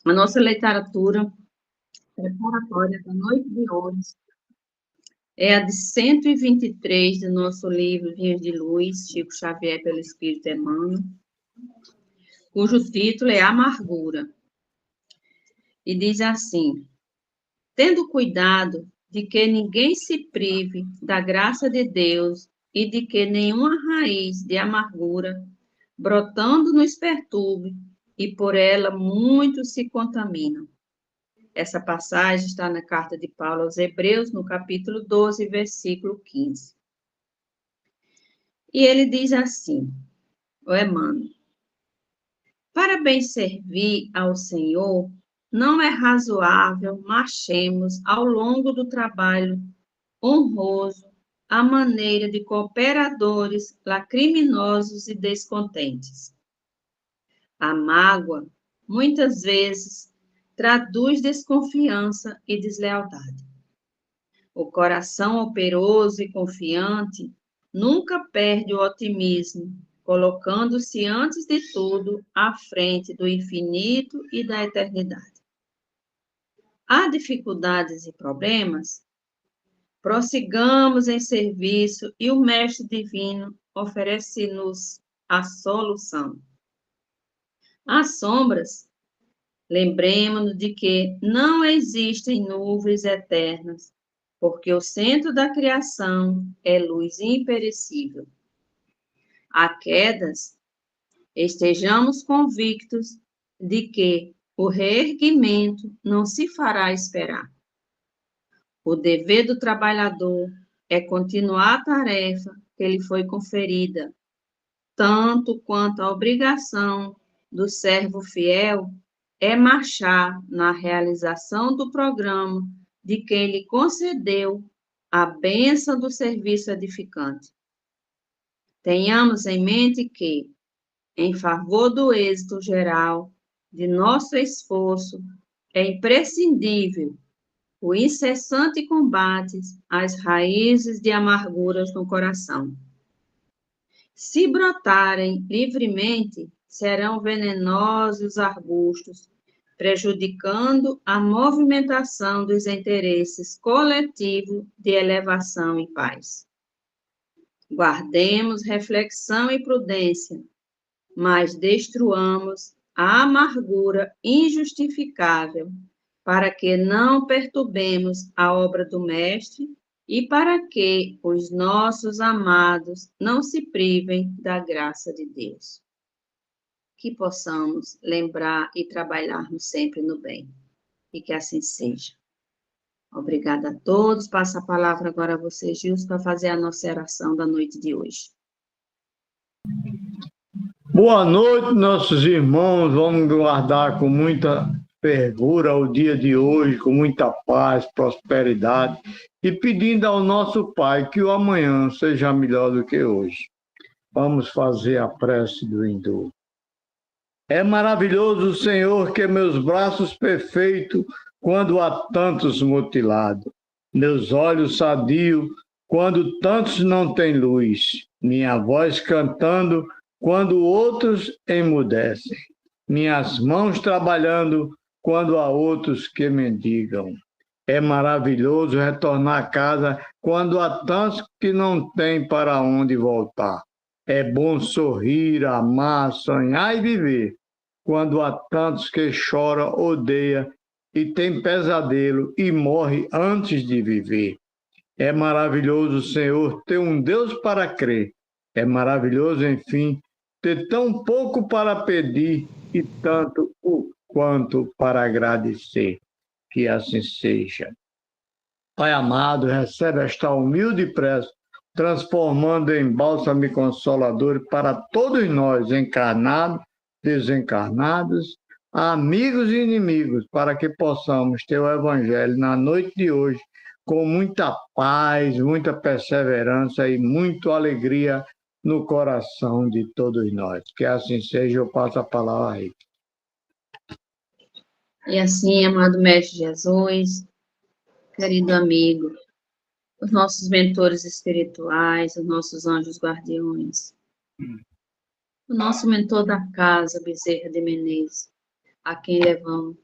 A nossa literatura preparatória da noite de hoje é a de 123 do nosso livro Vinhos de Luz, Chico Xavier pelo Espírito Emmanuel, cujo título é Amargura. E diz assim: tendo cuidado de que ninguém se prive da graça de Deus e de que nenhuma raiz de amargura brotando nos perturbe e por ela muitos se contaminam. Essa passagem está na carta de Paulo aos Hebreus, no capítulo 12, versículo 15. E ele diz assim, o Emmanuel: para bem servir ao Senhor, não é razoável marchemos ao longo do trabalho honroso à maneira de cooperadores lacriminosos e descontentes. A mágoa, muitas vezes, traduz desconfiança e deslealdade. O coração operoso e confiante nunca perde o otimismo, colocando-se antes de tudo à frente do infinito e da eternidade. Há dificuldades e problemas? Prossigamos em serviço e o Mestre Divino oferece-nos a solução. As sombras, lembremos-nos de que não existem nuvens eternas, porque o centro da criação é luz imperecível. Há quedas, estejamos convictos de que o reerguimento não se fará esperar. O dever do trabalhador é continuar a tarefa que lhe foi conferida, tanto quanto a obrigação do servo fiel é marchar na realização do programa de quem lhe concedeu a bênção do serviço edificante. Tenhamos em mente que, em favor do êxito geral de nosso esforço, é imprescindível o incessante combate às raízes de amarguras no coração. Se brotarem livremente, serão venenosos arbustos, prejudicando a movimentação dos interesses coletivos de elevação e paz. Guardemos reflexão e prudência, mas destruamos a amargura injustificável, para que não perturbemos a obra do Mestre e para que os nossos amados não se privem da graça de Deus. Que possamos lembrar e trabalharmos sempre no bem, e que assim seja. Obrigada a todos. Passo a palavra agora a você, Gilson, para fazer a nossa oração da noite de hoje. Boa noite, nossos irmãos. Vamos guardar com muita fervura o dia de hoje, com muita paz, prosperidade, e pedindo ao nosso Pai que o amanhã seja melhor do que hoje. Vamos fazer a prece do indulto. É maravilhoso, Senhor, que meus braços perfeitos, quando há tantos mutilados, meus olhos sadios, quando tantos não têm luz, minha voz cantando, quando outros emudecem, minhas mãos trabalhando, quando há outros que mendigam. É maravilhoso retornar a casa quando há tantos que não têm para onde voltar. É bom sorrir, amar, sonhar e viver, quando há tantos que choram, odeiam e têm pesadelo e morrem antes de viver. É maravilhoso, Senhor, ter um Deus para crer. É maravilhoso, enfim, ter tão pouco para pedir e tanto o quanto para agradecer. Que assim seja. Pai amado, recebe esta humilde prece, transformando em bálsamo e consolador para todos nós, encarnados, desencarnados, amigos e inimigos, para que possamos ter o Evangelho na noite de hoje com muita paz, muita perseverança e muita alegria no coração de todos nós. Que assim seja, eu passo a palavra aí. E assim, amado Mestre Jesus, querido amigo, os nossos mentores espirituais, os nossos anjos guardiões, o nosso mentor da casa, Bezerra de Menezes, a quem levamos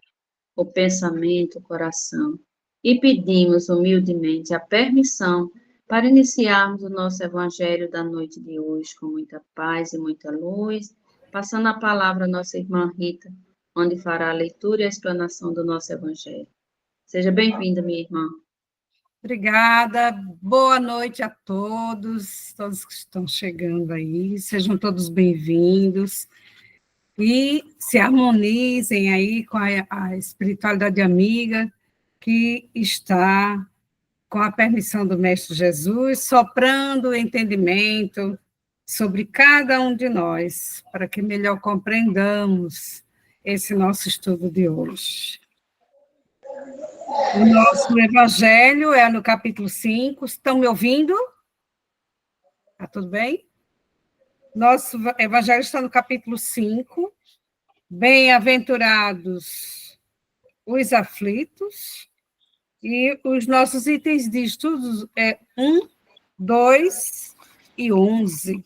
o pensamento, o coração. E pedimos humildemente a permissão para iniciarmos o nosso evangelho da noite de hoje com muita paz e muita luz, passando a palavra à nossa irmã Rita, onde fará a leitura e a explanação do nosso evangelho. Seja bem-vinda, minha irmã. Obrigada, boa noite a todos que estão chegando aí, sejam todos bem-vindos e se harmonizem aí com a espiritualidade amiga que está, com a permissão do Mestre Jesus, soprando o entendimento sobre cada um de nós, para que melhor compreendamos esse nosso estudo de hoje. O nosso evangelho é no capítulo 5. Estão me ouvindo? Tá tudo bem? Nosso evangelho está no capítulo 5. Bem-aventurados os aflitos. E os nossos itens de estudos é 1, 2 e 11.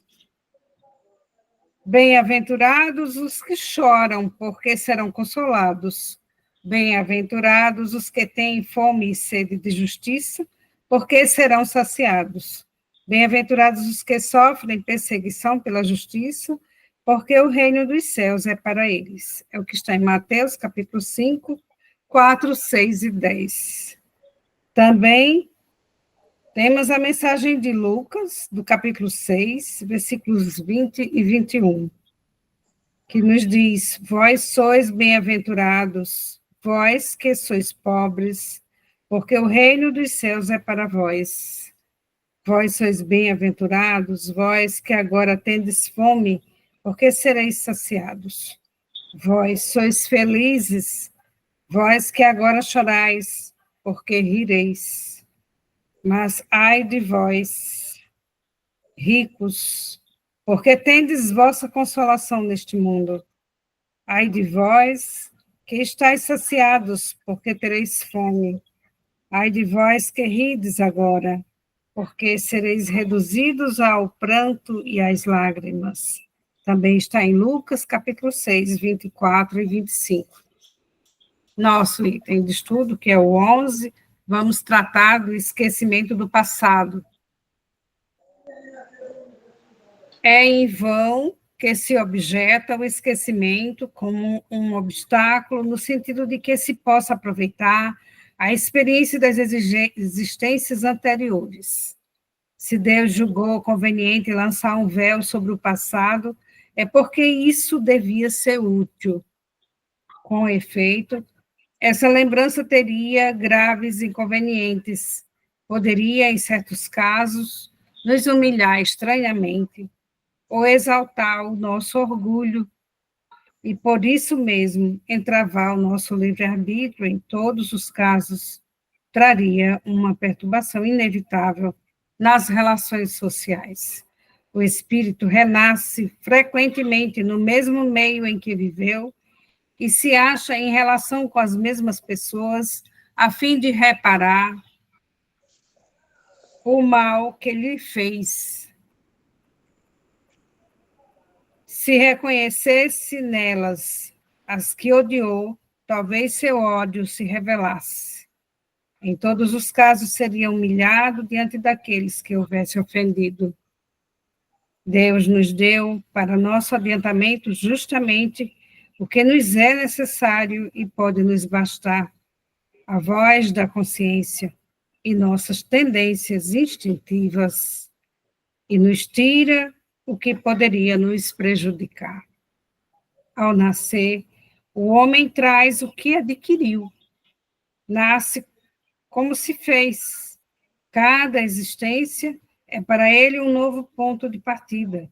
Bem-aventurados os que choram, porque serão consolados. Bem-aventurados os que têm fome e sede de justiça, porque serão saciados. Bem-aventurados os que sofrem perseguição pela justiça, porque o reino dos céus é para eles. É o que está em Mateus, capítulo 5, 4, 6 e 10. Também temos a mensagem de Lucas, do capítulo 6, versículos 20 e 21, que nos diz: vós sois bem-aventurados, vós que sois pobres, porque o reino dos céus é para vós. Vós sois bem-aventurados, vós que agora tendes fome, porque sereis saciados. Vós sois felizes, vós que agora chorais, porque rireis. Mas ai de vós, ricos, porque tendes vossa consolação neste mundo. Ai de vós, que estáis saciados, porque tereis fome. Ai de vós que rides agora, porque sereis reduzidos ao pranto e às lágrimas. Também está em Lucas, capítulo 6, 24 e 25. Nosso item de estudo, que é o 11, vamos tratar do esquecimento do passado. É em vão que se objeta o esquecimento como um obstáculo, no sentido de que se possa aproveitar a experiência das existências anteriores. Se Deus julgou conveniente lançar um véu sobre o passado, é porque isso devia ser útil. Com efeito, essa lembrança teria graves inconvenientes. Poderia, em certos casos, nos humilhar estranhamente, ou exaltar o nosso orgulho, e por isso mesmo entravar o nosso livre-arbítrio em todos os casos, traria uma perturbação inevitável nas relações sociais. O espírito renasce frequentemente no mesmo meio em que viveu e se acha em relação com as mesmas pessoas a fim de reparar o mal que lhe fez. Se reconhecesse nelas as que odiou, talvez seu ódio se revelasse. Em todos os casos, seria humilhado diante daqueles que houvesse ofendido. Deus nos deu, para nosso adiantamento, justamente o que nos é necessário e pode nos bastar: a voz da consciência e nossas tendências instintivas, e nos tira o que poderia nos prejudicar. Ao nascer, o homem traz o que adquiriu. Nasce como se fez. Cada existência é para ele um novo ponto de partida.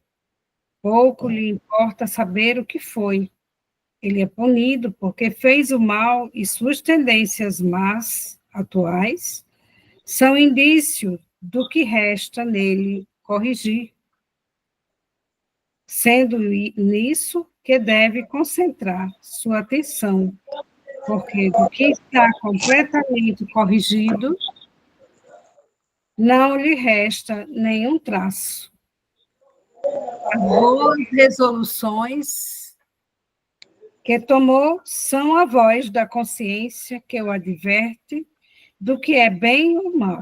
Pouco lhe importa saber o que foi. Ele é punido porque fez o mal e suas tendências más, atuais, são indício do que resta nele corrigir. Sendo nisso que deve concentrar sua atenção, porque do que está completamente corrigido, não lhe resta nenhum traço. As boas resoluções que tomou são a voz da consciência que o adverte do que é bem ou mal,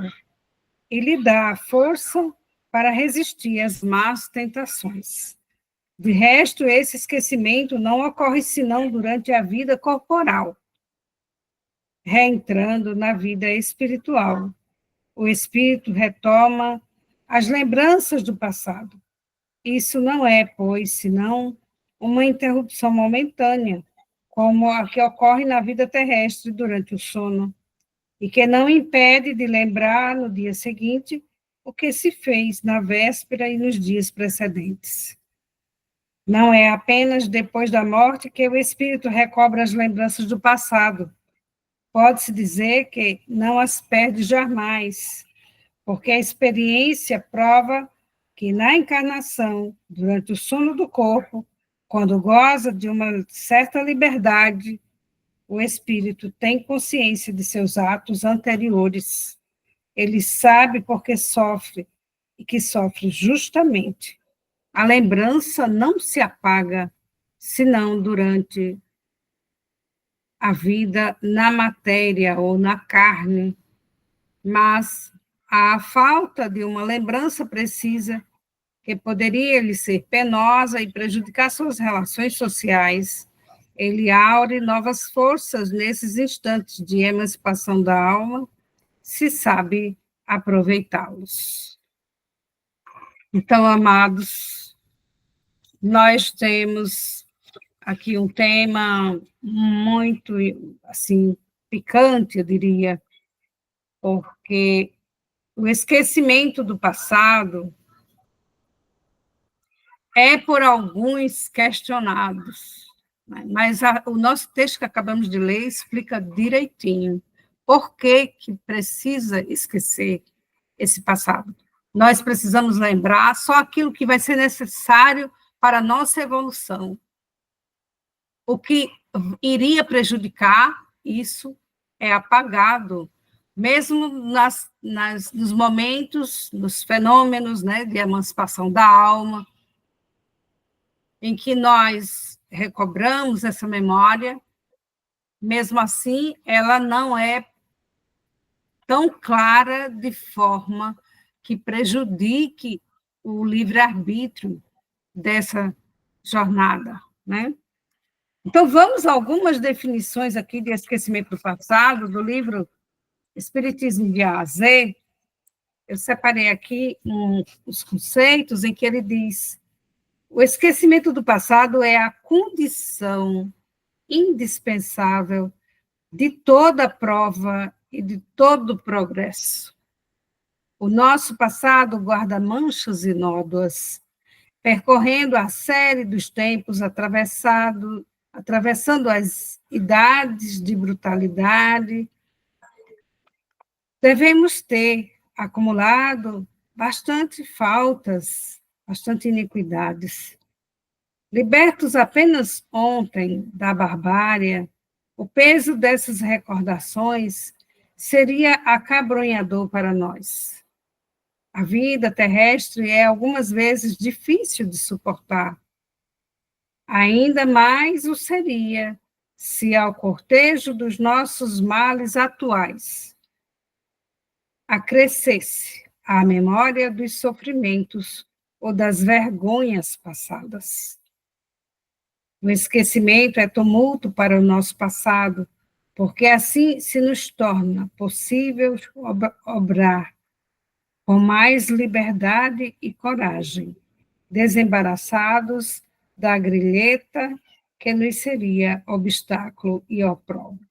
e lhe dá a força para resistir às más tentações. De resto, esse esquecimento não ocorre senão durante a vida corporal, reentrando na vida espiritual. O espírito retoma as lembranças do passado. Isso não é, pois, senão uma interrupção momentânea, como a que ocorre na vida terrestre durante o sono, e que não impede de lembrar no dia seguinte o que se fez na véspera e nos dias precedentes. Não é apenas depois da morte que o espírito recobra as lembranças do passado. Pode-se dizer que não as perde jamais, porque a experiência prova que na encarnação, durante o sono do corpo, quando goza de uma certa liberdade, o espírito tem consciência de seus atos anteriores. Ele sabe porque sofre, e que sofre justamente. A lembrança não se apaga, senão durante a vida na matéria ou na carne, mas a falta de uma lembrança precisa, que poderia lhe ser penosa e prejudicar suas relações sociais, ele aure novas forças nesses instantes de emancipação da alma, se sabe aproveitá-los. Então, amados, nós temos aqui um tema muito, assim, picante, eu diria, porque o esquecimento do passado é por alguns questionados, mas o nosso texto que acabamos de ler explica direitinho por que precisa esquecer esse passado. Nós precisamos lembrar só aquilo que vai ser necessário para a nossa evolução. O que iria prejudicar, isso é apagado, mesmo nos momentos, nos fenômenos, né, de emancipação da alma, em que nós recobramos essa memória, mesmo assim, ela não é tão clara de forma que prejudique o livre-arbítrio dessa jornada, né? Então, vamos a algumas definições aqui de esquecimento do passado, do livro Espiritismo de A a Z. Eu separei aqui os conceitos em que ele diz: o esquecimento do passado é a condição indispensável de toda prova e de todo progresso. O nosso passado guarda manchas e nódoas, percorrendo a série dos tempos, atravessando as idades de brutalidade. Devemos ter acumulado bastante faltas, bastante iniquidades. Libertos apenas ontem da barbárie, o peso dessas recordações seria acabronhador para nós. A vida terrestre é algumas vezes difícil de suportar. Ainda mais o seria se ao cortejo dos nossos males atuais acrescesse a memória dos sofrimentos ou das vergonhas passadas. O esquecimento é tumulto para o nosso passado, porque assim se nos torna possível obrar com mais liberdade e coragem, desembaraçados da grilheta que nos seria obstáculo e opróbrio.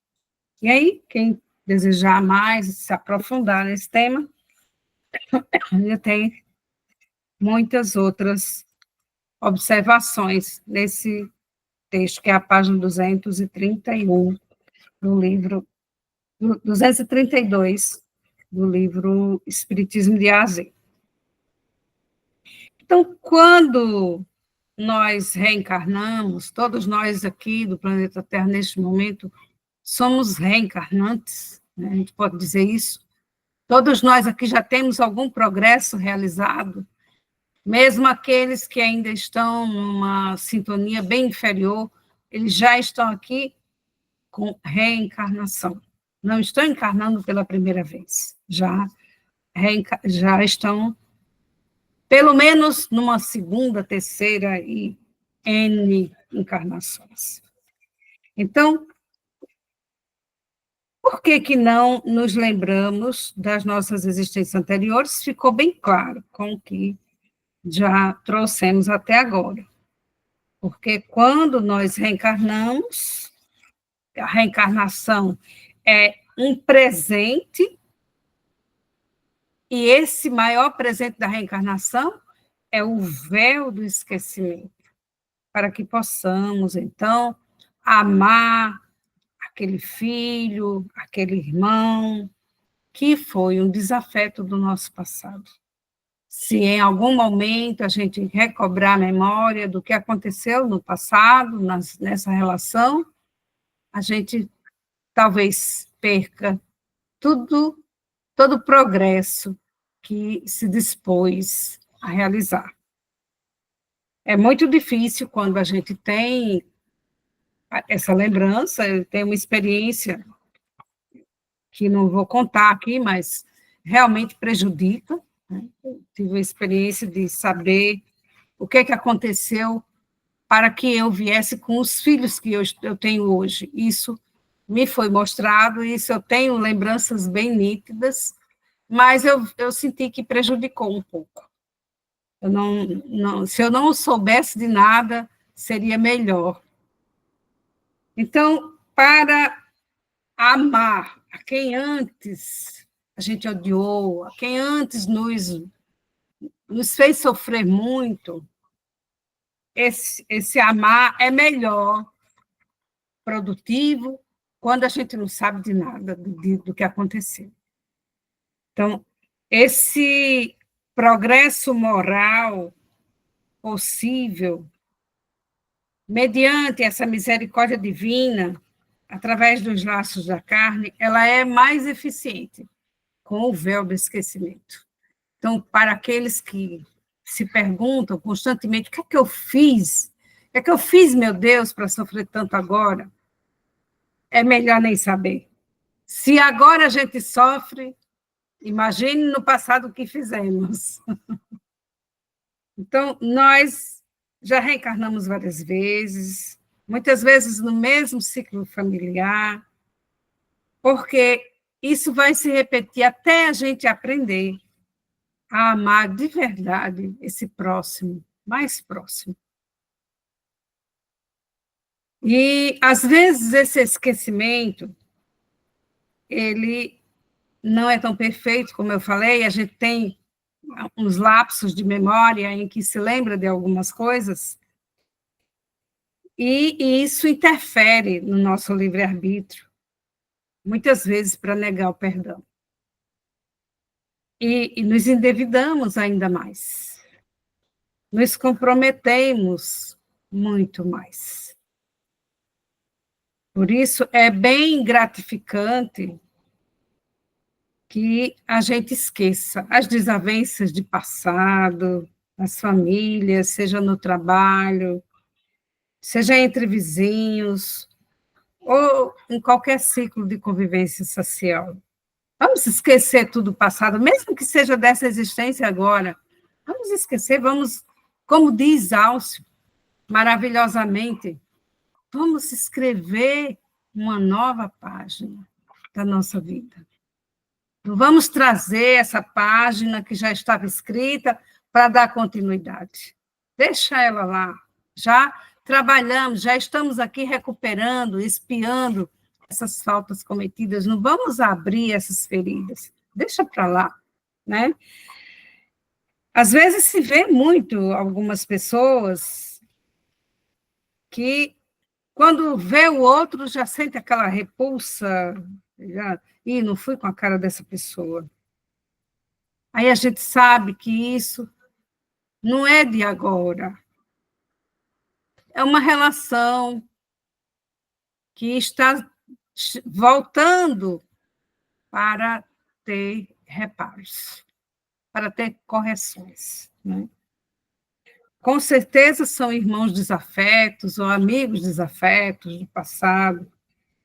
E aí, quem desejar mais, se aprofundar nesse tema, eu tenho muitas outras observações nesse texto, que é a página 231 do livro, 232 do livro Espiritismo de A a Z. Então, quando nós reencarnamos, todos nós aqui do planeta Terra, neste momento, somos reencarnantes, né? A gente pode dizer isso. Todos nós aqui já temos algum progresso realizado, mesmo aqueles que ainda estão numa sintonia bem inferior, eles já estão aqui com reencarnação. Não estão encarnando pela primeira vez. Já estão, pelo menos, numa segunda, terceira e N encarnações. Então, por que não nos lembramos das nossas existências anteriores? Ficou bem claro com o que já trouxemos até agora. Porque quando nós reencarnamos, a reencarnação é um presente, e esse maior presente da reencarnação é o véu do esquecimento, para que possamos, então, amar aquele filho, aquele irmão, que foi um desafeto do nosso passado. Se em algum momento a gente recobrar a memória do que aconteceu no passado, nessa relação, a gente talvez perca todo o progresso que se dispôs a realizar. É muito difícil quando a gente tem essa lembrança. Eu tenho uma experiência que não vou contar aqui, mas realmente prejudica, né? Eu tive a experiência de saber o que aconteceu para que eu viesse com os filhos que eu tenho hoje. Isso me foi mostrado, isso eu tenho lembranças bem nítidas, mas eu senti que prejudicou um pouco. Se eu não soubesse de nada, seria melhor. Então, para amar a quem antes a gente odiou, a quem antes nos fez sofrer muito, esse amar é melhor, produtivo, quando a gente não sabe de nada do que aconteceu. Então, esse progresso moral possível, mediante essa misericórdia divina, através dos laços da carne, ela é mais eficiente com o véu do esquecimento. Então, para aqueles que se perguntam constantemente, o que é que eu fiz? O que é que eu fiz, meu Deus, para sofrer tanto agora? É melhor nem saber. Se agora a gente sofre, imagine no passado o que fizemos. Então, nós já reencarnamos várias vezes, muitas vezes no mesmo ciclo familiar, porque isso vai se repetir até a gente aprender a amar de verdade esse próximo, mais próximo. E, às vezes, esse esquecimento, ele não é tão perfeito, como eu falei, a gente tem uns lapsos de memória em que se lembra de algumas coisas, e isso interfere no nosso livre-arbítrio, muitas vezes para negar o perdão. E nos endividamos ainda mais. Nos comprometemos muito mais. Por isso, é bem gratificante que a gente esqueça as desavenças de passado, as famílias, seja no trabalho, seja entre vizinhos, ou em qualquer ciclo de convivência social. Vamos esquecer tudo passado, mesmo que seja dessa existência agora. Vamos esquecer, vamos, como diz Álcio, maravilhosamente, vamos escrever uma nova página da nossa vida. Não vamos trazer essa página que já estava escrita para dar continuidade. Deixa ela lá. Já trabalhamos, já estamos aqui recuperando, expiando essas faltas cometidas. Não vamos abrir essas feridas. Deixa para lá, né? Às vezes se vê muito algumas pessoas que, quando vê o outro, já sente aquela repulsa, não fui com a cara dessa pessoa. Aí a gente sabe que isso não é de agora. É uma relação que está voltando para ter reparos, para ter correções, né? com certeza são irmãos desafetos ou amigos desafetos do passado,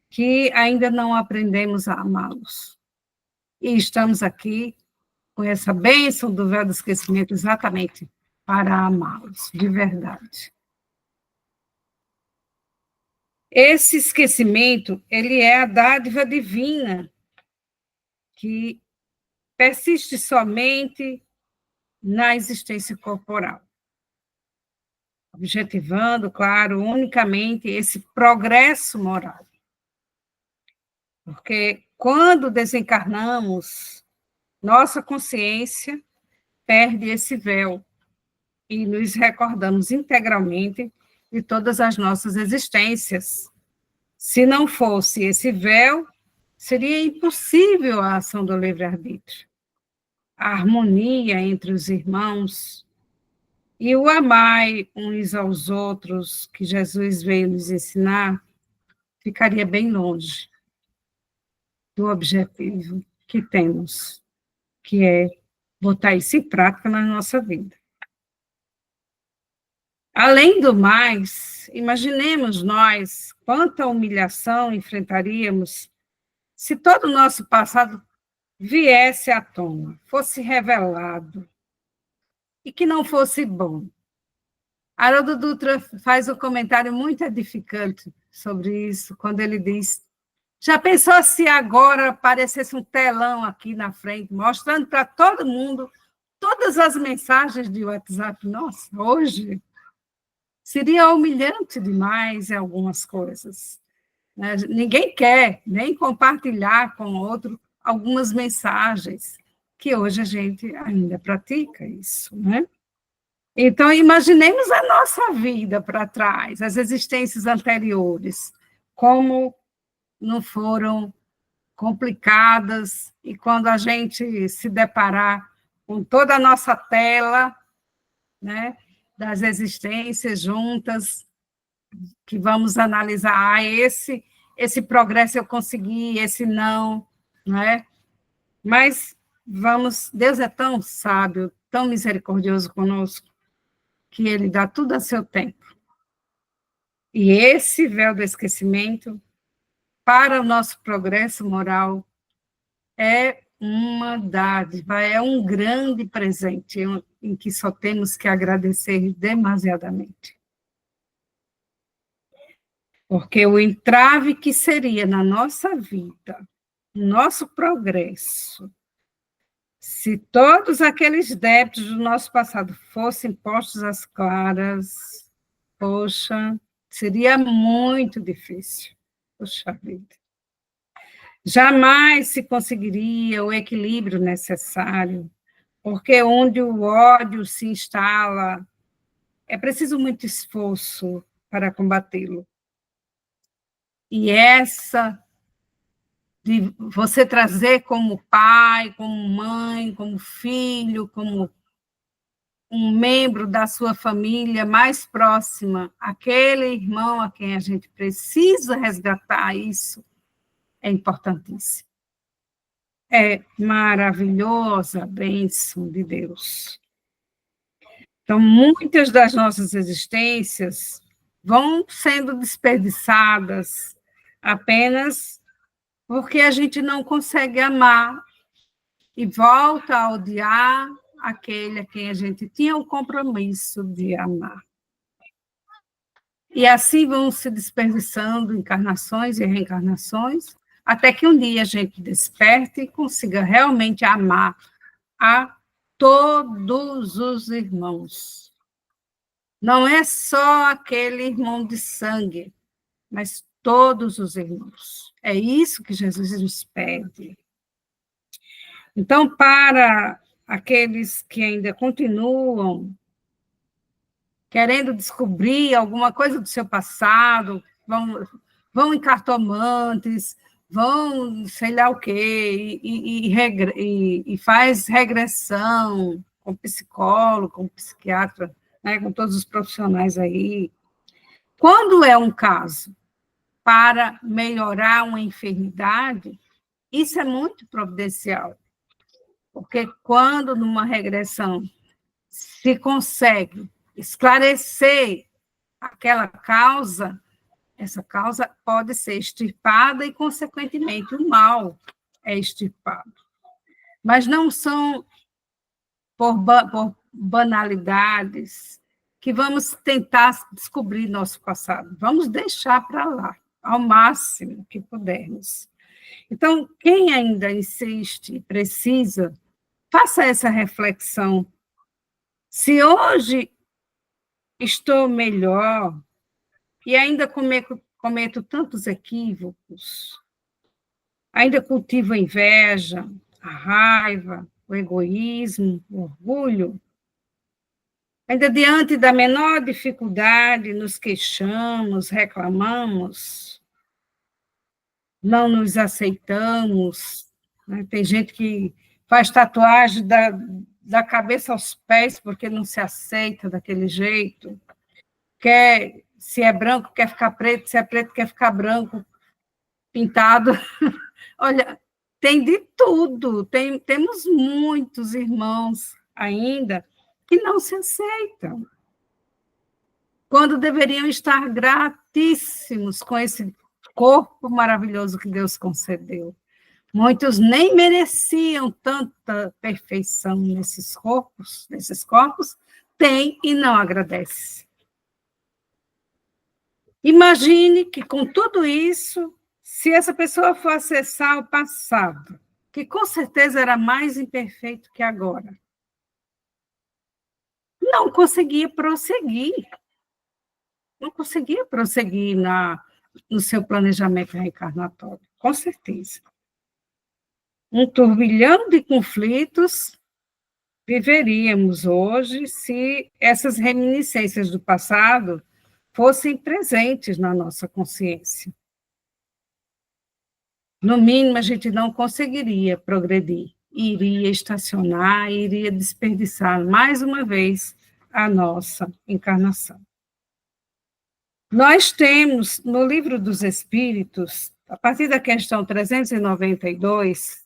que ainda não aprendemos a amá-los. E estamos aqui com essa bênção do véu do esquecimento exatamente para amá-los, de verdade. Esse esquecimento, ele é a dádiva divina que persiste somente na existência corporal, objetivando, claro, unicamente esse progresso moral. Porque quando desencarnamos, nossa consciência perde esse véu e nos recordamos integralmente de todas as nossas existências. Se não fosse esse véu, seria impossível a ação do livre-arbítrio, a harmonia entre os irmãos e o amai uns aos outros que Jesus veio nos ensinar, ficaria bem longe do objetivo que temos, que é botar isso em prática na nossa vida. Além do mais, imaginemos nós quanta humilhação enfrentaríamos se todo o nosso passado viesse à tona, fosse revelado, e que não fosse bom. Haroldo Dutra faz um comentário muito edificante sobre isso, quando ele diz: já pensou se agora aparecesse um telão aqui na frente, mostrando para todo mundo todas as mensagens de WhatsApp? Nossa, hoje seria humilhante demais em algumas coisas. Né? Ninguém quer nem compartilhar com o outro algumas mensagens, que hoje a gente ainda pratica isso, né? Então, imaginemos a nossa vida para trás, as existências anteriores, como não foram complicadas, e quando a gente se deparar com toda a nossa tela, né, das existências juntas, que vamos analisar, esse progresso eu consegui, esse não, né? Mas Deus é tão sábio, tão misericordioso conosco, que ele dá tudo a seu tempo. E esse véu do esquecimento, para o nosso progresso moral, é uma dádiva, é um grande presente em que só temos que agradecer demasiadamente. Porque o entrave que seria na nossa vida, no nosso progresso, se todos aqueles débitos do nosso passado fossem postos às claras, poxa, seria muito difícil. Poxa vida. Jamais se conseguiria o equilíbrio necessário, porque onde o ódio se instala, é preciso muito esforço para combatê-lo. E essa de você trazer como pai, como mãe, como filho, como um membro da sua família mais próxima, aquele irmão a quem a gente precisa resgatar isso, é importantíssimo. É maravilhosa a bênção de Deus. Então, muitas das nossas existências vão sendo desperdiçadas apenas porque a gente não consegue amar e volta a odiar aquele a quem a gente tinha o compromisso de amar. E assim vão se desperdiçando encarnações e reencarnações, até que um dia a gente desperte e consiga realmente amar a todos os irmãos. Não é só aquele irmão de sangue, mas todos os irmãos. É isso que Jesus nos pede. Então, para aqueles que ainda continuam querendo descobrir alguma coisa do seu passado, vão em cartomantes, vão sei lá o quê, e faz regressão com psicólogo, com psiquiatra, né, com todos os profissionais aí. Quando é um caso para melhorar uma enfermidade, isso é muito providencial, porque quando numa regressão se consegue esclarecer aquela causa, essa causa pode ser extirpada e, consequentemente, o mal é extirpado. Mas não são por banalidades que vamos tentar descobrir nosso passado. Vamos deixar para lá, ao máximo que pudermos. Então, quem ainda insiste e precisa, faça essa reflexão. Se hoje estou melhor e ainda cometo tantos equívocos, ainda cultivo a inveja, a raiva, o egoísmo, o orgulho, ainda diante da menor dificuldade nos queixamos, reclamamos, não nos aceitamos, né? Tem gente que faz tatuagem da cabeça aos pés porque não se aceita daquele jeito, se é branco, quer ficar preto, se é preto, quer ficar branco, pintado. Olha, tem de tudo, temos muitos irmãos ainda que não se aceitam, quando deveriam estar gratíssimos com esse corpo maravilhoso que Deus concedeu. Muitos nem mereciam tanta perfeição nesses corpos, têm e não agradecem. Imagine que, com tudo isso, se essa pessoa for acessar o passado, que com certeza era mais imperfeito que agora, não conseguia prosseguir. Não conseguia prosseguir no seu planejamento reencarnatório, com certeza. Um turbilhão de conflitos viveríamos hoje se essas reminiscências do passado fossem presentes na nossa consciência. No mínimo, a gente não conseguiria progredir, iria estacionar, iria desperdiçar mais uma vez a nossa encarnação. Nós temos, no Livro dos Espíritos, a partir da questão 392,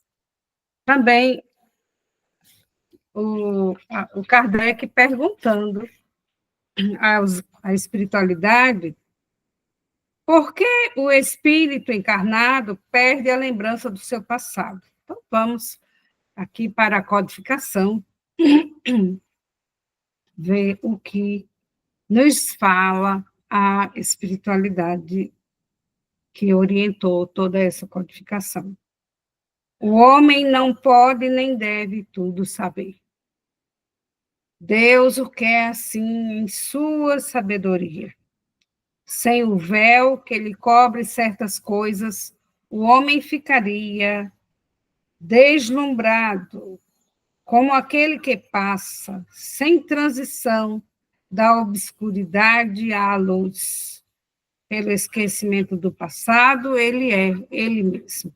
também o Kardec perguntando à espiritualidade por que o espírito encarnado perde a lembrança do seu passado. Então, vamos aqui para a codificação, ver o que nos fala a espiritualidade que orientou toda essa codificação. O homem não pode nem deve tudo saber. Deus o quer assim em sua sabedoria. Sem o véu que lhe cobre certas coisas, o homem ficaria deslumbrado, como aquele que passa, sem transição, da obscuridade à luz. Pelo esquecimento do passado, ele é ele mesmo.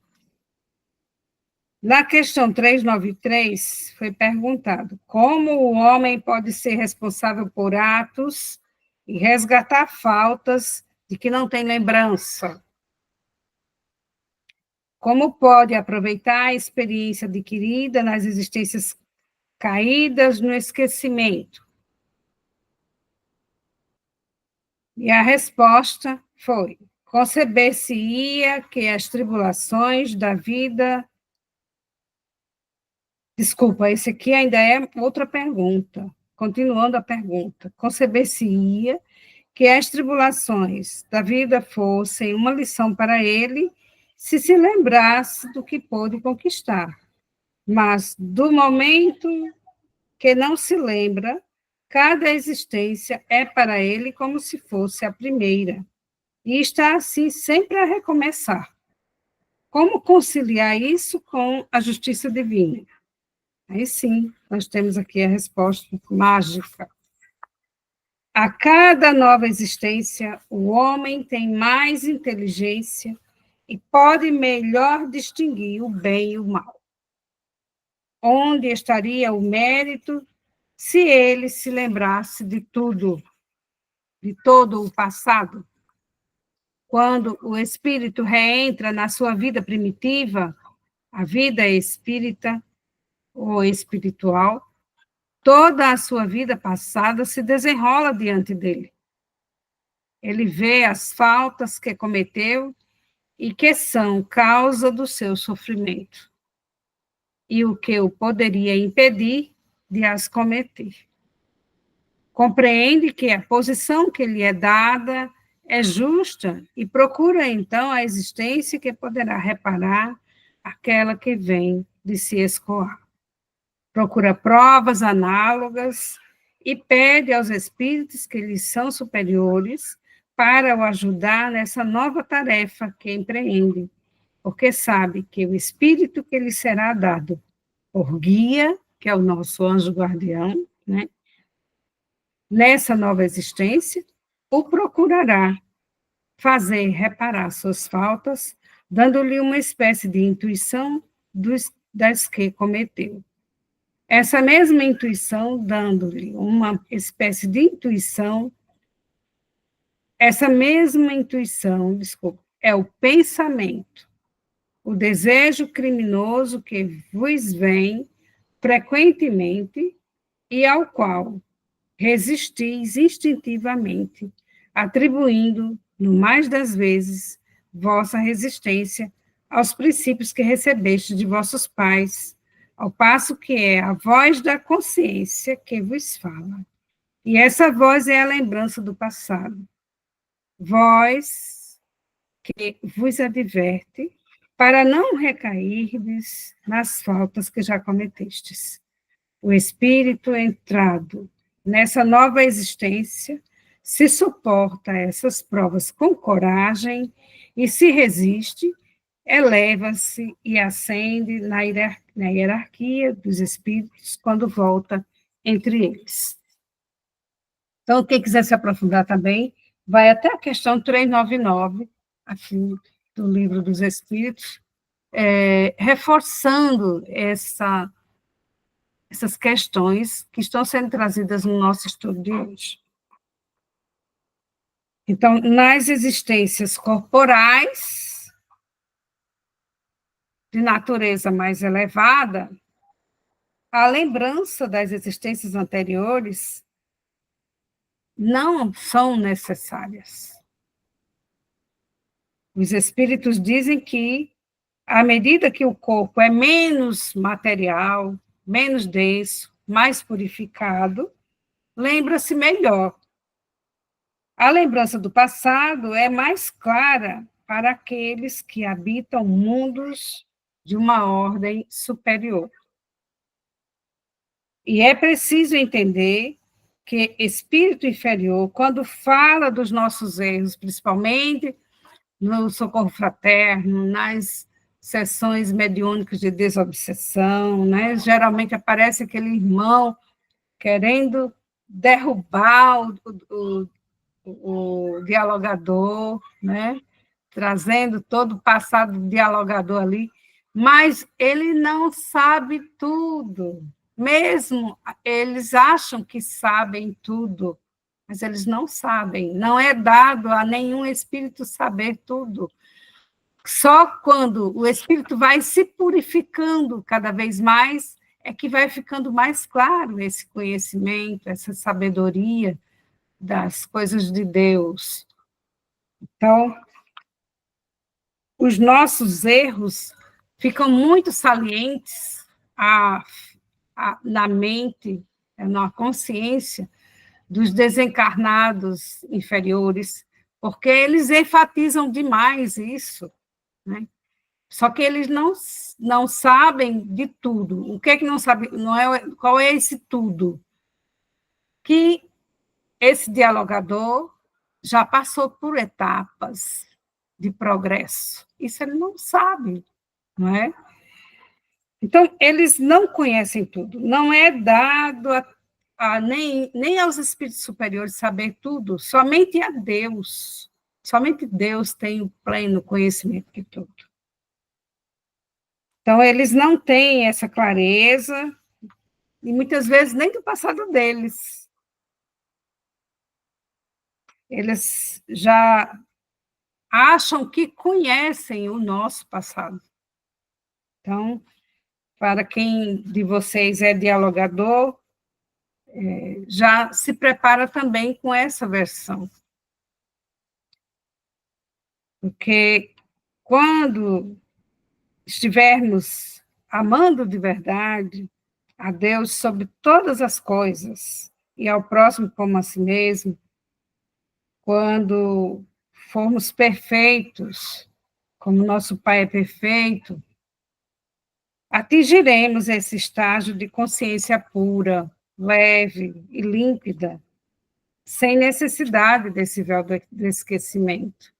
Na questão 393, foi perguntado como o homem pode ser responsável por atos e resgatar faltas de que não tem lembrança. Como pode aproveitar a experiência adquirida nas existências caídas no esquecimento? E a resposta foi: conceber-se-ia que as tribulações da vida... Desculpa, esse aqui ainda é outra pergunta. Continuando a pergunta. Conceber-se-ia que as tribulações da vida fossem uma lição para ele, se lembrasse do que pôde conquistar. Mas, do momento que não se lembra, cada existência é para ele como se fosse a primeira, e está assim sempre a recomeçar. Como conciliar isso com a justiça divina? Aí sim, nós temos aqui a resposta mágica. A cada nova existência, o homem tem mais inteligência e pode melhor distinguir o bem e o mal. Onde estaria o mérito se ele se lembrasse de tudo, de todo o passado? Quando o espírito reentra na sua vida primitiva, a vida espírita ou espiritual, Toda a sua vida passada se desenrola diante dele. Ele vê as faltas que cometeu e que são causa do seu sofrimento, e o que o poderia impedir de as cometer. Compreende que a posição que lhe é dada é justa e procura, então, a existência que poderá reparar aquela que vem de se escoar. Procura provas análogas e pede aos espíritos que lhe são superiores para o ajudar nessa nova tarefa que empreende, porque sabe que o espírito que lhe será dado por guia, que é o nosso anjo guardião, né, nessa nova existência, o procurará fazer reparar suas faltas, dando-lhe uma espécie de intuição das que cometeu. Essa mesma intuição, dando-lhe uma espécie de intuição, essa mesma intuição, desculpa, é o pensamento, o desejo criminoso que vos vem frequentemente e ao qual resistis instintivamente, atribuindo, no mais das vezes, vossa resistência aos princípios que recebeste de vossos pais, ao passo que é a voz da consciência que vos fala. E essa voz é a lembrança do passado. Voz que vos adverte para não recairdes nas faltas que já cometestes. O espírito entrado nessa nova existência se suporta a essas provas com coragem e se resiste, eleva-se e ascende na hierarquia dos espíritos quando volta entre eles. Então, quem quiser se aprofundar também, vai até a questão 399, aqui do Livro dos Espíritos, reforçando essas questões que estão sendo trazidas no nosso estudo de hoje. Então, nas existências corporais, de natureza mais elevada, a lembrança das existências anteriores não são necessárias. Os espíritos dizem que, à medida que o corpo é menos material, menos denso, mais purificado, lembra-se melhor. A lembrança do passado é mais clara para aqueles que habitam mundos de uma ordem superior. E é preciso entender que espírito inferior, quando fala dos nossos erros, principalmente no socorro fraterno, nas sessões mediúnicas de desobsessão, né? Geralmente aparece aquele irmão querendo derrubar o dialogador, né? Trazendo todo o passado do dialogador ali, mas ele não sabe tudo. Mesmo eles acham que sabem tudo, mas eles não sabem. Não é dado a nenhum espírito saber tudo. Só quando o espírito vai se purificando cada vez mais, é que vai ficando mais claro esse conhecimento, essa sabedoria das coisas de Deus. Então, os nossos erros ficam muito salientes na mente, na consciência dos desencarnados inferiores, porque eles enfatizam demais isso, né? Só que eles não sabem de tudo. O que é que não sabe? Qual é esse tudo? Que esse dialogador já passou por etapas de progresso. Isso ele não sabe, não é? Então, eles não conhecem tudo. Não é dado nem aos espíritos superiores saber tudo, somente a Deus. Somente Deus tem o pleno conhecimento de tudo. Então, eles não têm essa clareza, e muitas vezes nem do passado deles. Eles já acham que conhecem o nosso passado. Então, para quem de vocês é dialogador, já se prepara também com essa versão. Porque quando estivermos amando de verdade a Deus sobre todas as coisas e ao próximo como a si mesmo, quando formos perfeitos, como nosso Pai é perfeito, atingiremos esse estágio de consciência pura, leve e límpida, sem necessidade desse véu do esquecimento.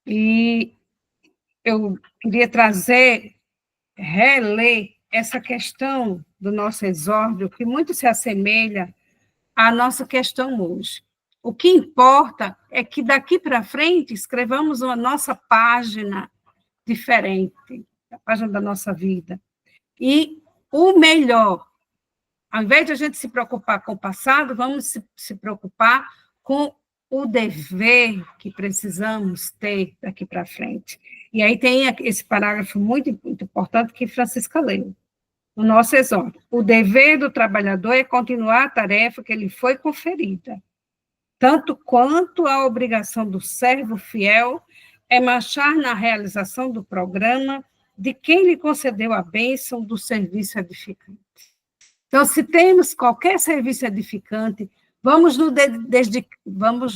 E eu queria reler essa questão do nosso exórdio, que muito se assemelha à nossa questão hoje. O que importa é que daqui para frente escrevamos uma nossa página diferente, a página da nossa vida. E o melhor, ao invés de a gente se preocupar com o passado, vamos se preocupar com o dever que precisamos ter daqui para frente. E aí tem esse parágrafo muito, muito importante que Francisca leu, no nosso exórdio. O dever do trabalhador é continuar a tarefa que lhe foi conferida, tanto quanto a obrigação do servo fiel é marchar na realização do programa de quem lhe concedeu a bênção do serviço edificante. Então, se temos qualquer serviço edificante, vamos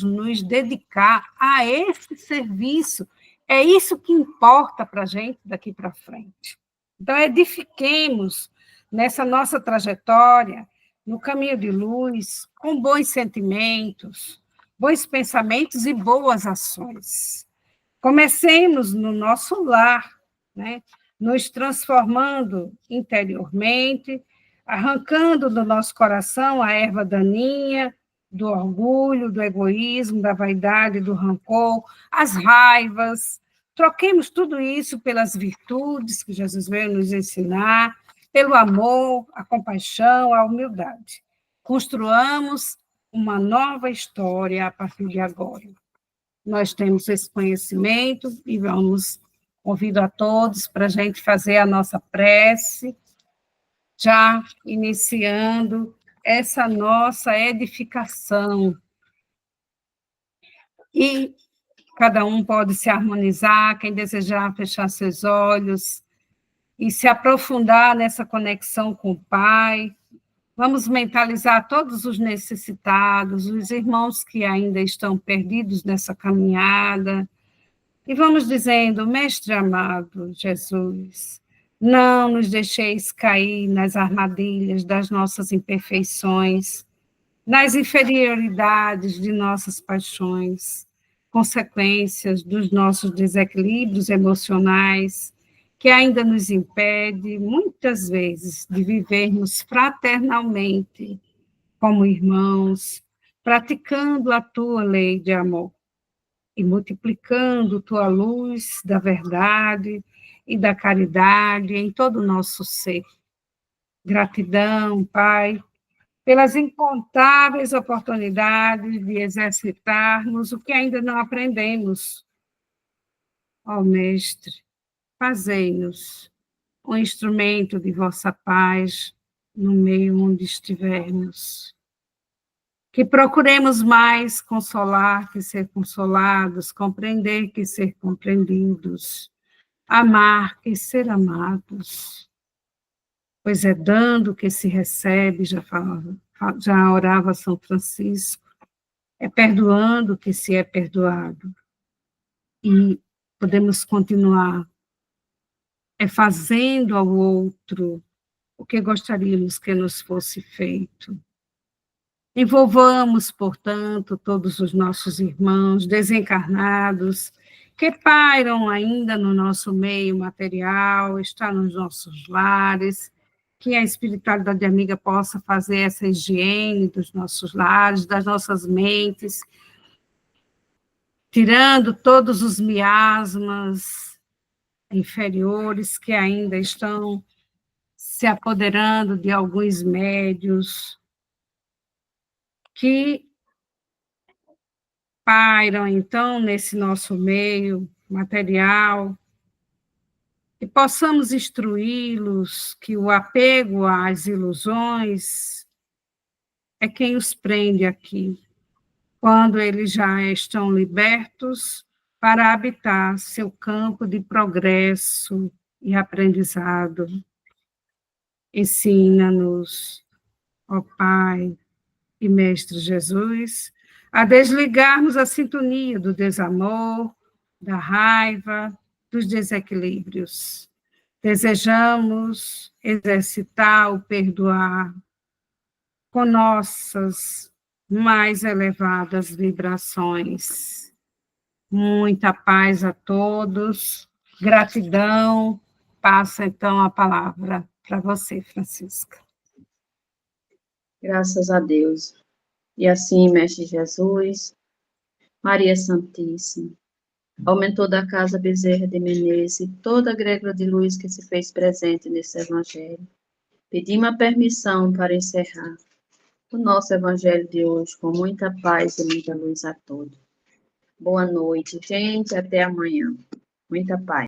nos dedicar a esse serviço. É isso que importa para a gente daqui para frente. Então, edifiquemos nessa nossa trajetória, no caminho de luz, com bons sentimentos, bons pensamentos e boas ações. Comecemos no nosso lar, né? Nos transformando interiormente, arrancando do nosso coração a erva daninha, do orgulho, do egoísmo, da vaidade, do rancor, as raivas. Troquemos tudo isso pelas virtudes que Jesus veio nos ensinar, pelo amor, a compaixão, a humildade. Construamos uma nova história a partir de agora. Nós temos esse conhecimento e convido a todos para a gente fazer a nossa prece, já iniciando essa nossa edificação. E cada um pode se harmonizar, quem desejar fechar seus olhos e se aprofundar nessa conexão com o Pai. Vamos mentalizar todos os necessitados, os irmãos que ainda estão perdidos nessa caminhada, e vamos dizendo: Mestre amado Jesus, não nos deixeis cair nas armadilhas das nossas imperfeições, nas inferioridades de nossas paixões, consequências dos nossos desequilíbrios emocionais, que ainda nos impede, muitas vezes, de vivermos fraternalmente, como irmãos, praticando a tua lei de amor e multiplicando tua luz da verdade e da caridade em todo o nosso ser. Gratidão, Pai, pelas incontáveis oportunidades de exercitarmos o que ainda não aprendemos. Ó Mestre, fazei-nos um instrumento de vossa paz no meio onde estivermos. Que procuremos mais consolar que ser consolados, compreender que ser compreendidos, amar que ser amados. Pois é dando que se recebe, já orava São Francisco, é perdoando que se é perdoado. E podemos continuar, é fazendo ao outro o que gostaríamos que nos fosse feito. Envolvamos, portanto, todos os nossos irmãos desencarnados que pairam ainda no nosso meio material, está nos nossos lares, que a espiritualidade amiga possa fazer essa higiene dos nossos lares, das nossas mentes, tirando todos os miasmas inferiores que ainda estão se apoderando de alguns médios, que pairam, então, nesse nosso meio material, e possamos instruí-los que o apego às ilusões é quem os prende aqui, quando eles já estão libertos para habitar seu campo de progresso e aprendizado. Ensina-nos, ó Pai e Mestre Jesus, a desligarmos a sintonia do desamor, da raiva, dos desequilíbrios. Desejamos exercitar o perdoar com nossas mais elevadas vibrações. Muita paz a todos, gratidão. Passa então a palavra para você, Francisca. Graças a Deus. E assim, Mestre Jesus, Maria Santíssima, aumentou da casa Bezerra de Menezes e toda a egrégora de luz que se fez presente nesse evangelho. Pedimos a permissão para encerrar o nosso evangelho de hoje com muita paz e muita luz a todos. Boa noite, gente, até amanhã. Muita paz.